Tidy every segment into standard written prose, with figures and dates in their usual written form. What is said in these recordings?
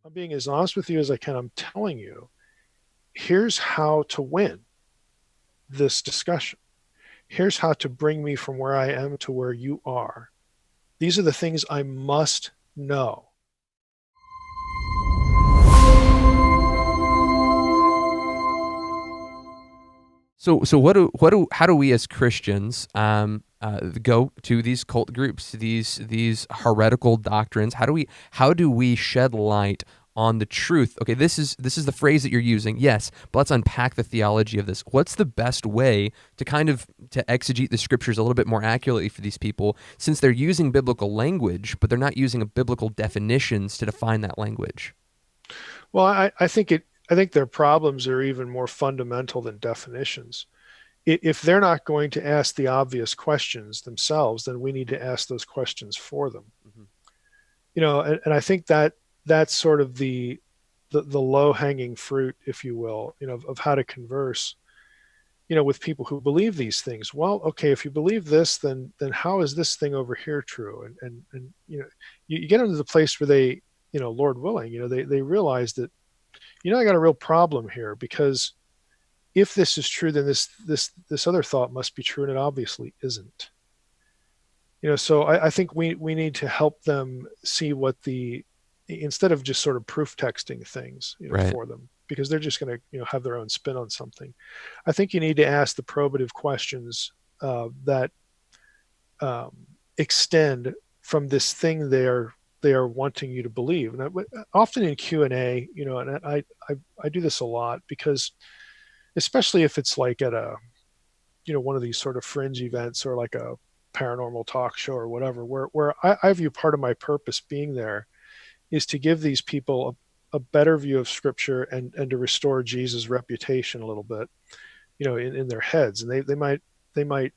I'm being as honest with you as I can. I'm telling you, here's how to win this discussion. Here's how to bring me from where I am to where you are. These are the things I must know. So how do we as Christians go to these cult groups, these heretical doctrines? How do we shed light on the truth? Okay, this is the phrase that you're using. Yes, but let's unpack the theology of this. What's the best way to kind of to exegete the scriptures a little bit more accurately for these people, since they're using biblical language, but they're not using a biblical definitions to define that language? Well, I think their problems are even more fundamental than definitions. If they're not going to ask the obvious questions themselves, then we need to ask those questions for them. Mhm. And I think that that's sort of the low hanging fruit, if you will, of how to converse, with people who believe these things. Well, okay, if you believe this, then how is this thing over here true? And you get into the place where they, Lord willing, they realize that, I got a real problem here, because if this is true, then this other thought must be true, and it obviously isn't. So I think we need to help them see what instead of just sort of proof texting things, Right. for them, because they're just going to, have their own spin on something. I think you need to ask the probative questions that um, extend from this thing they are wanting you to believe. And often in Q&A, and I do this a lot, because especially if it's like at a, one of these sort of fringe events, or like a paranormal talk show or whatever, where I view part of my purpose being there is to give these people a better view of scripture, and to restore Jesus' reputation a little bit, in their heads. And they might, they may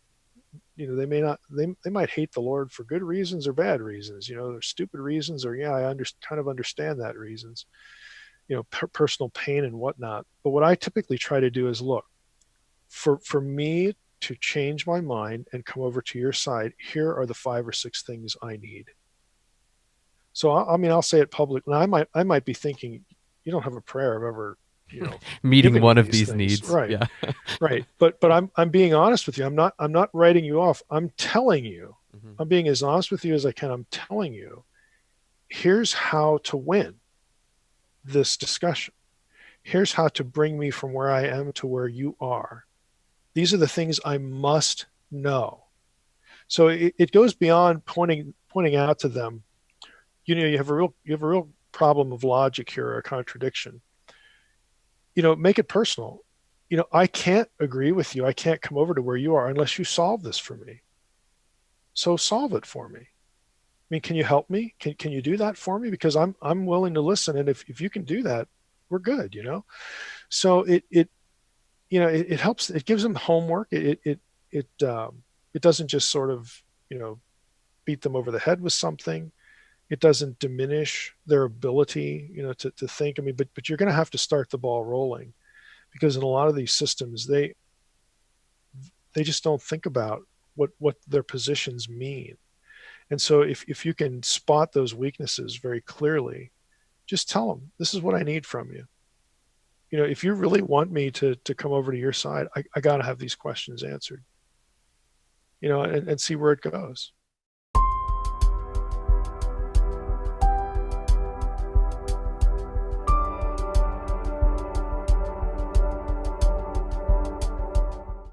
not, they might hate the Lord for good reasons or bad reasons, they're stupid reasons, or, yeah, kind of understand that reasons, personal pain and whatnot. But what I typically try to do is, look, for me to change my mind and come over to your side, here are the 5 or 6 things I need. So I mean, I'll say it publicly. I might be thinking, you don't have a prayer of ever, Meeting given me one of these these things, needs. right? Yeah. Right. But I'm being honest with you. I'm not writing you off. I'm telling you. Mhm. I'm being as honest with you as I can. I'm telling you, here's how to win this discussion. Here's how to bring me from where I am to where you are. These are the things I must know. So it goes beyond pointing out to them, you have a real problem of logic here, or a contradiction. Make it personal. I can't agree with you. I can't come over to where you are unless you solve this for me. So solve it for me. I mean, can you help me? Can you do that for me? Because I'm willing to listen. And if you can do that, we're good. So it helps. It gives them homework. It doesn't just sort of, beat them over the head with something. It doesn't diminish their ability, to think. I mean, but you're going to have to start the ball rolling, because in a lot of these systems, they just don't think about what their positions mean. And so if you can spot those weaknesses very clearly, just tell them, this is what I need from you. If you really want me to come over to your side, I got to have these questions answered, and see where it goes.